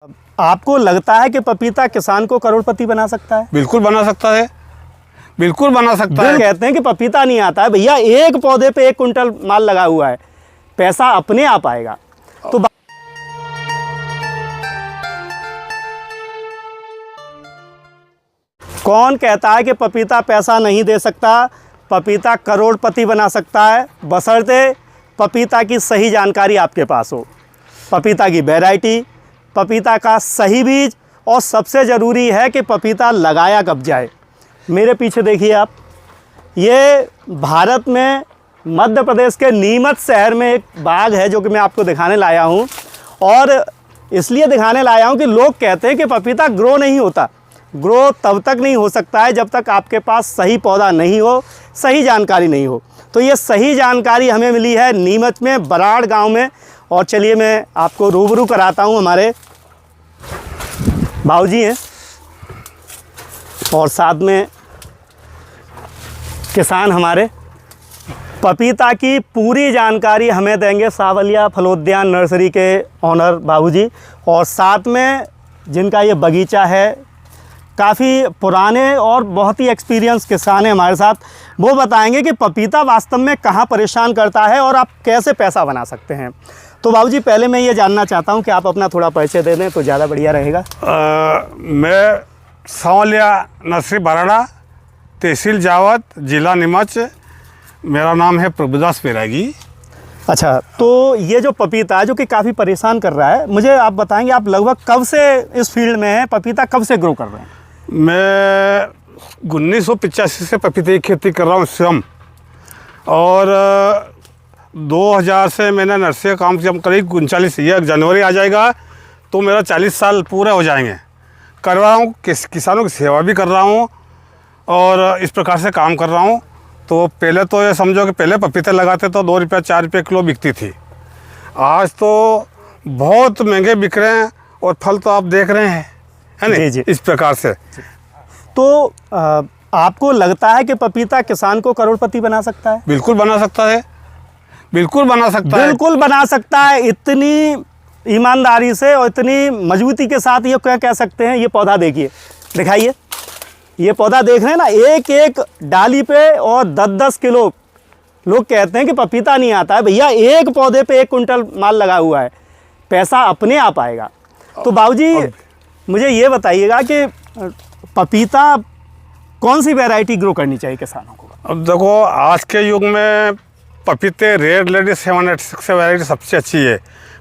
आपको लगता है कि पपीता किसान को करोड़पति बना सकता है? बिल्कुल बना सकता है, बिल्कुल बना सकता है। कहते हैं कि पपीता नहीं आता है भैया, एक पौधे पे 1 कुंटल माल लगा हुआ है, पैसा अपने आप आएगा। तो कौन कहता है कि पपीता पैसा नहीं दे सकता? पपीता करोड़पति बना सकता है, बशर्ते पपीता की सही जानकारी आपके पास हो, पपीता की वैरायटी, पपीता का सही बीज, और सबसे ज़रूरी है कि पपीता लगाया कब जाए। मेरे पीछे देखिए आप, ये भारत में मध्य प्रदेश के नीमच शहर में एक बाग है जो कि मैं आपको दिखाने लाया हूँ। और इसलिए दिखाने लाया हूँ कि लोग कहते हैं कि पपीता ग्रो नहीं होता। ग्रो तब तक नहीं हो सकता है जब तक आपके पास सही पौधा नहीं हो, सही जानकारी नहीं हो। तो ये सही जानकारी हमें मिली है नीमच में, बराड़ गांव में। और चलिए मैं आपको रूबरू कराता हूँ। हमारे भाऊजी हैं और साथ में किसान हमारे। पपीता की पूरी जानकारी हमें देंगे सावलिया फलोद्यान नर्सरी के ऑनर बाबूजी, और साथ में जिनका ये बगीचा है, काफ़ी पुराने और बहुत ही एक्सपीरियंस किसान हैं हमारे साथ। वो बताएंगे कि पपीता वास्तव में कहाँ परेशान करता है और आप कैसे पैसा बना सकते हैं। तो बाबूजी, पहले मैं ये जानना चाहता हूँ कि आप अपना थोड़ा परिचय दे दें तो ज़्यादा बढ़िया रहेगा। मैं सावलिया नर्सरी बराड़ा, तहसील जावत, जिला नीमच। मेरा नाम है प्रभुदास बैरागी। अच्छा, तो ये जो पपीता है जो कि काफ़ी परेशान कर रहा है, मुझे आप बताएंगे आप लगभग कब से इस फील्ड में हैं, पपीता कब से ग्रो कर रहे हैं? मैं 1985 से पपीते की खेती कर रहा हूँ स्वयं, और 2000 से मैंने नर्सरी का काम जब करीब 39, ये जनवरी आ जाएगा तो मेरा 40 साल पूरे हो जाएंगे। कर रहा हूँ, किसानों की सेवा भी कर रहा हूँ और इस प्रकार से काम कर रहा हूँ। तो पहले तो ये समझो कि पहले पपीते लगाते तो 2 रुपये 4 रुपये किलो बिकती थी। आज तो बहुत महंगे बिक रहे हैं और फल तो आप देख रहे हैं, है ना? जी जी। इस प्रकार से तो आपको लगता है कि पपीता किसान को करोड़पति बना सकता है? बिल्कुल बना सकता है, बिल्कुल बना सकता है, बिल्कुल बना सकता है। इतनी ईमानदारी से और इतनी मजबूती के साथ ये क्या कह सकते हैं? ये पौधा देखिए, दिखाइए। ये पौधा देख रहे हैं ना, एक एक डाली पे और 10-10 किलो। लोग कहते हैं कि पपीता नहीं आता है भैया, एक पौधे पे 1 कुंटल माल लगा हुआ है, पैसा अपने आप आएगा। तो बाबूजी, मुझे ये बताइएगा कि पपीता कौन सी वैरायटी ग्रो करनी चाहिए किसानों को? अब देखो, आज के युग में पपीते रेड लेडी 786 वैरायटी सबसे अच्छी है,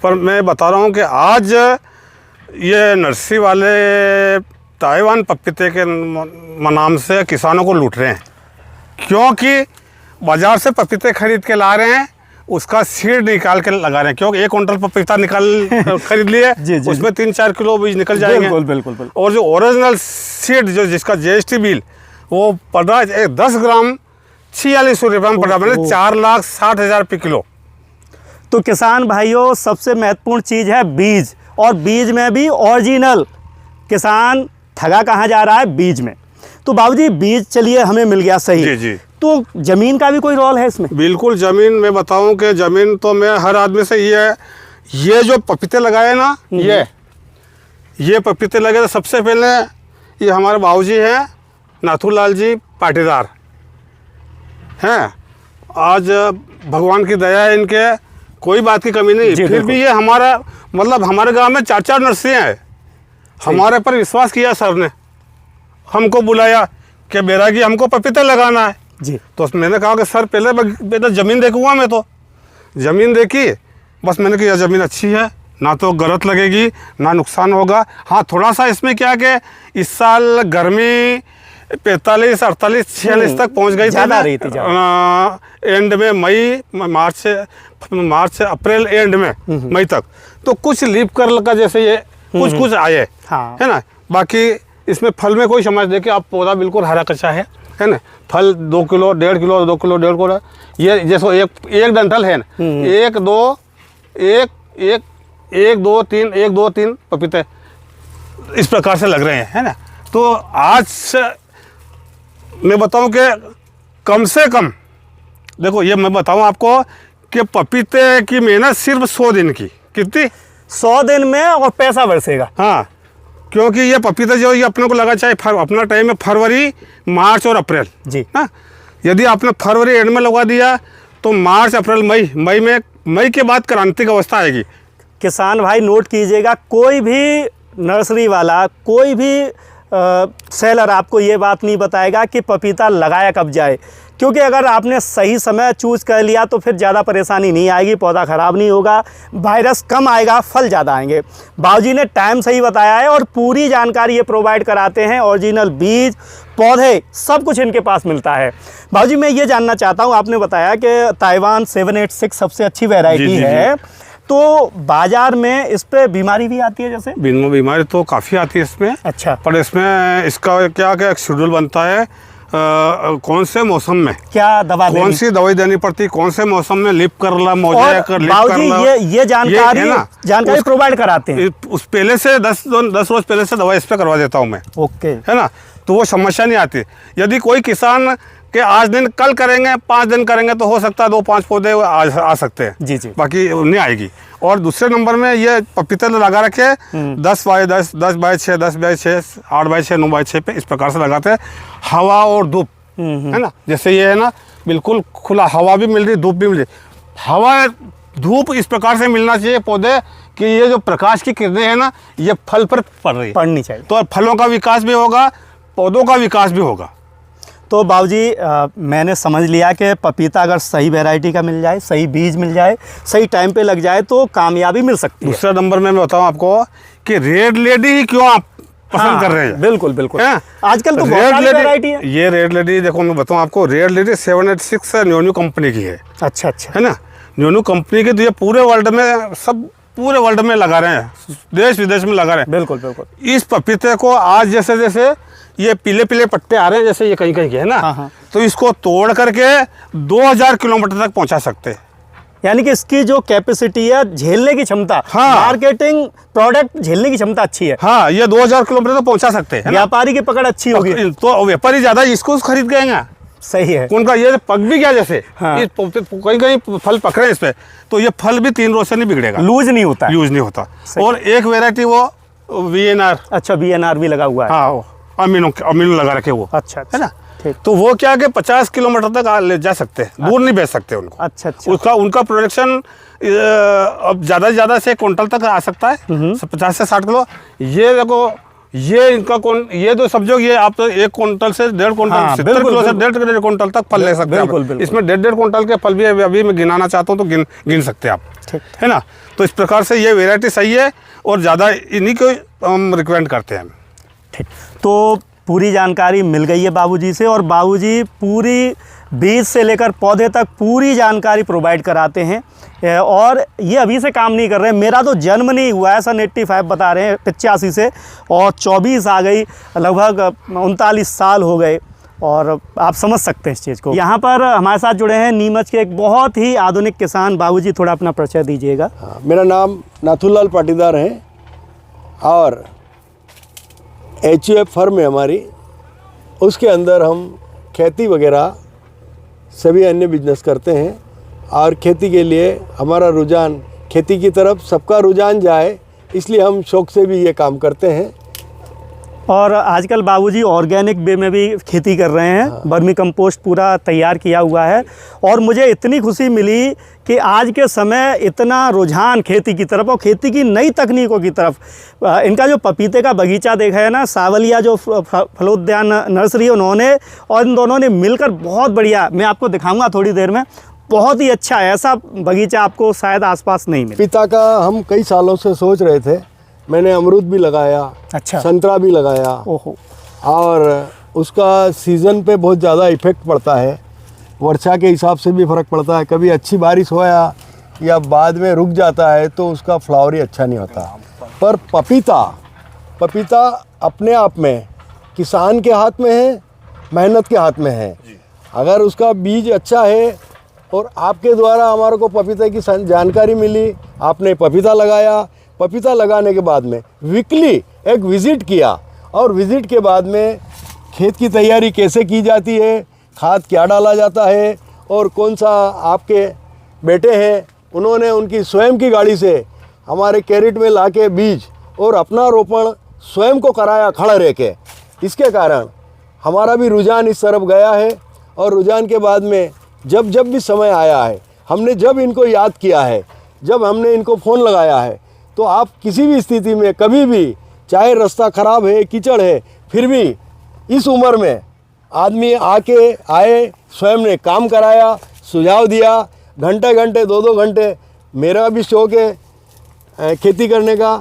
पर मैं बता रहा हूँ कि आज ये नर्सरी वाले ताइवान पपीते के नाम से किसानों को लूट रहे हैं। क्योंकि बाज़ार से पपीते खरीद के ला रहे हैं, उसका सीड निकाल के लगा रहे हैं। क्योंकि 1 कुंटल पपीता खरीद लिए, उसमें 3-4 किलो बीज निकल जाएंगे। बिल्कुल बिल्कुल बिल्कुल। और जो ओरिजिनल सीड जो जिसका GST बिल वो पड़ रहा है 10 ग्राम 46 रुपये में पड़ रहा है, 4,60,000 रुपये किलो। तो किसान भाइयों, सबसे महत्वपूर्ण चीज़ है बीज, और बीज में भी ओरिजिनल। किसान ठगा कहाँ जा रहा है? बीज में। तो बाबूजी, बीज चलिए हमें मिल गया सही। जी जी। तो ज़मीन का भी कोई रोल है इसमें? बिल्कुल। ज़मीन मैं बताऊं कि ज़मीन तो मैं हर आदमी से ये जो पपीते लगाए ना, ये पपीते लगे तो सबसे पहले ये हमारे बाबूजी हैं नाथूलाल जी पाटीदार हैं। आज भगवान की दया है, इनके कोई बात की कमी नहीं। फिर भी ये हमारा मतलब हमारे गांव में 4-4 नर्सरियाँ हैं। हमारे पर विश्वास किया सर ने, हमको बुलाया कि बैरागी हमको पपीता लगाना है जी। तो मैंने कहा कि सर पहले ज़मीन देखूँगा। मैं तो ज़मीन देखी, बस मैंने कहा ज़मीन अच्छी है, ना तो गलत लगेगी ना नुकसान होगा। हाँ, थोड़ा सा इसमें क्या कि इस साल गर्मी 45, 48, 46 तक पहुंच गई थी। एंड में मार्च अप्रैल एंड में मई तक तो कुछ लीप कर का जैसे ये कुछ आए, हाँ। है ना। बाकी इसमें फल में कोई समझ देखिए आप, पौधा बिल्कुल हरा कच्चा है ना। फल 2 किलो 1.5 किलो 2 किलो 1.5 किलो, ये जैसे एक डंठल है ना, 1 2 3 पपीते इस प्रकार से लग रहे हैं, है ना। तो आज से मैं बताऊं कि कम से कम देखो, ये मैं बताऊं आपको कि पपीते की मेहनत सिर्फ 100 दिन की। कितनी? 100 दिन में और पैसा बरसेगा। हाँ, क्योंकि ये पपीता जो ये अपने को लगा चाहे अपना टाइम है फरवरी, मार्च और अप्रैल जी। ना। यदि आपने फरवरी एंड में लगा दिया तो मार्च, अप्रैल, मई के बाद क्रांतिक अवस्था आएगी। किसान भाई नोट कीजिएगा, कोई भी नर्सरी वाला, कोई भी सेलर आपको ये बात नहीं बताएगा कि पपीता लगाया कब जाए, क्योंकि अगर आपने सही समय चूज़ कर लिया तो फिर ज़्यादा परेशानी नहीं आएगी, पौधा ख़राब नहीं होगा, वायरस कम आएगा, फल ज़्यादा आएंगे। बाबूजी ने टाइम सही बताया है और पूरी जानकारी ये प्रोवाइड कराते हैं। ओरिजिनल बीज, पौधे, सब कुछ इनके पास मिलता है। बाबूजी मैं ये जानना चाहता हूँ, आपने बताया कि ताइवान 786 सबसे अच्छी वैरायटी है, तो बाजार में इस पे बीमारी भी आती है जैसे? बीमारी तो काफ़ी आती है इसमें। अच्छा। पर इसमें इसका क्या क्या शेड्यूल बनता है, कौन से मौसम में क्या दवा कौन सी दवाई देनी पड़ती, कौन से मौसम में लिप करला, मोजा कर लिप करला, ये जानकारी प्रोवाइड कराते हैं। उस पहले से 10 रोज पहले से दवाई स्प्रे करवा देता हूँ मैं। ओके, है ना, तो वो समस्या नहीं आती। यदि कोई किसान के आज दिन कल करेंगे, 5 दिन करेंगे, तो हो सकता है 2-5 पौधे आ सकते हैं। जी जी। बाकी नहीं आएगी। और दूसरे नंबर में ये पपीता लगा रखे 10 by 10, 10 by 6, 10 by 6, 8 by 6, 9 by 6 पे इस प्रकार से लगाते हैं। हवा और धूप, है ना, जैसे ये है ना, बिल्कुल खुला, हवा भी मिल रही, धूप भी मिल रही। हवा धूप इस प्रकार से मिलना चाहिए पौधे कि ये जो प्रकाश की किरणें हैं ना, ये फल पर पड़नी चाहिए, तो फलों का विकास भी होगा, पौधों का विकास भी होगा। तो बाबूजी मैंने समझ लिया कि पपीता अगर सही वैरायटी का मिल जाए, सही बीज मिल जाए, सही टाइम पे लग जाए तो कामयाबी मिल सकती है। दूसरा नंबर में मैं बताऊं आपको कि रेड लेडी ही क्यों आप पसंद कर रहे हैं। बिल्कुल बिल्कुल, आजकल तो बहुत सारी वैरायटी है। ये रेड लेडी देखो, मैं बताऊं आपको, रेड लेडी 786 न्योन्यू कंपनी की है। अच्छा अच्छा, है ना, न्योन्यू कंपनी की, तो ये पूरे वर्ल्ड में लगा रहे हैं, देश विदेश में लगा रहे हैं। बिल्कुल बिल्कुल। इस पपीते को आज जैसे जैसे ये पीले पीले पत्ते आ रहे हैं, जैसे ये कहीं कहीं के है ना, हाँ। तो इसको तोड़ करके 2000 किलोमीटर तक पहुंचा सकते हैं। यानी कि इसकी जो कैपेसिटी है, झेलने की क्षमता, हाँ, मार्केटिंग प्रोडक्ट झेलने की क्षमता अच्छी है। हाँ, ये 2000 किलोमीटर तक पहुंचा सकते हैं। व्यापारी की पकड़ अच्छी होगी तो व्यापारी ज्यादा इसको खरीद गएंगे। सही है। उनका ये पक भी गया जैसे, हाँ, कहीं कहीं फल पक रहे हैं इस पे, तो ये फल भी 3 रोज से नहीं बिगड़ेगा, लूज नहीं होता, यूज नहीं होता। और एक वेराइटी वो VNR, अच्छा VNR भी लगा हुआ है। हाँ, अमीनो लगा रखे वो। अच्छा, है ना, तो वो क्या कि 50 किलोमीटर तक ले जा सकते हैं, दूर नहीं बेच सकते उनको। अच्छा अच्छा। उनका प्रोडक्शन अब ज़्यादा से ज़्यादा से क्विंटल तक आ सकता है, 50 से 60 किलो। ये देखो, ये इनका ये तो समझो, ये आप तो 1 क्विंटल से 1.5 क्विंटल, 70 किलो से 1.5 क्विंटल तक फल ले सकते हैं। बिल्कुल। इसमें 1.5 क्विंटल के फल भी अभी मैं गिनाना चाहता हूँ तो गिन सकते हैं आप, है ना। तो इस प्रकार से ये वेराइटी सही है और ज़्यादा इन्हीं को हम रिकमेंड करते हैं। ठीक, तो पूरी जानकारी मिल गई है बाबूजी से, और बाबूजी पूरी बीज से लेकर पौधे तक पूरी जानकारी प्रोवाइड कराते हैं। और ये अभी से काम नहीं कर रहे हैं, मेरा तो जन्म नहीं हुआ है, सन 85 बता रहे हैं, 85 से, और 24 आ गई, लगभग 39 साल हो गए, और आप समझ सकते हैं इस चीज़ को। यहाँ पर हमारे साथ जुड़े हैं नीमच के एक बहुत ही आधुनिक किसान। बाबूजी थोड़ा अपना परिचय दीजिएगा। मेरा नाम नाथूलाल पाटीदार है और HUF फर्म है हमारी, उसके अंदर हम खेती वगैरह सभी अन्य बिजनेस करते हैं। और खेती के लिए हमारा रुझान, खेती की तरफ सबका रुझान जाए, इसलिए हम शौक़ से भी ये काम करते हैं। और आजकल बाबूजी ऑर्गेनिक वे में भी खेती कर रहे हैं। हाँ। वर्मी कंपोस्ट पूरा तैयार किया हुआ है, और मुझे इतनी खुशी मिली कि आज के समय इतना रुझान खेती की तरफ और खेती की नई तकनीकों की तरफ। इनका जो पपीते का बगीचा देखा है ना, सावलिया जो फलोद्यान नर्सरी, उन्होंने और इन दोनों ने मिलकर बहुत बढ़िया, मैं आपको दिखाऊंगा थोड़ी देर में, बहुत ही अच्छा ऐसा बगीचा आपको शायद आसपास नहीं मिले। पपीता का हम कई सालों से सोच रहे थे, मैंने अमरूद भी लगाया, अच्छा, संतरा भी लगाया। ओहो। और उसका सीज़न पे बहुत ज़्यादा इफ़ेक्ट पड़ता है, वर्षा के हिसाब से भी फ़र्क पड़ता है। कभी अच्छी बारिश होया या बाद में रुक जाता है तो उसका फ्लावर ही अच्छा नहीं होता। पर पपीता अपने आप में किसान के हाथ में है, मेहनत के हाथ में है। अगर उसका बीज अच्छा है और आपके द्वारा हमारे को पपीते की जानकारी मिली, आपने पपीता लगाया, पपीता लगाने के बाद में वीकली एक विज़िट किया, और विज़िट के बाद में खेत की तैयारी कैसे की जाती है, खाद क्या डाला जाता है, और कौन सा आपके बेटे हैं उन्होंने उनकी स्वयं की गाड़ी से हमारे कैरेट में लाके बीज और अपना रोपण स्वयं को कराया खड़ा रह के। इसके कारण हमारा भी रुझान इस तरफ गया है और रुझान के बाद में जब जब भी समय आया है, हमने जब इनको याद किया है, जब हमने इनको फ़ोन लगाया है, तो आप किसी भी स्थिति में कभी भी, चाहे रास्ता ख़राब है, कीचड़ है, फिर भी इस उम्र में आदमी आए स्वयं ने काम कराया, सुझाव दिया, घंटे घंटे 2-2 घंटे। मेरा भी शौक़ है खेती करने का,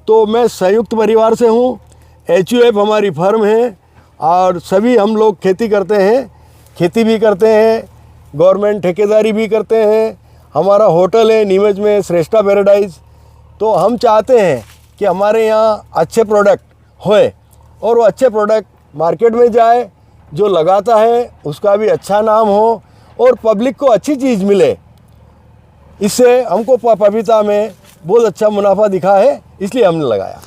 तो मैं संयुक्त परिवार से हूँ। HUF हमारी फर्म है और सभी हम लोग खेती करते हैं, खेती भी करते हैं, गवर्नमेंट ठेकेदारी भी करते हैं। हमारा होटल है नीमच में, श्रेष्ठा पैराडाइज। तो हम चाहते हैं कि हमारे यहाँ अच्छे प्रोडक्ट होए और वो अच्छे प्रोडक्ट मार्केट में जाए, जो लगाता है उसका भी अच्छा नाम हो और पब्लिक को अच्छी चीज़ मिले। इससे हमको पपीता में बहुत अच्छा मुनाफा दिखा है, इसलिए हमने लगाया।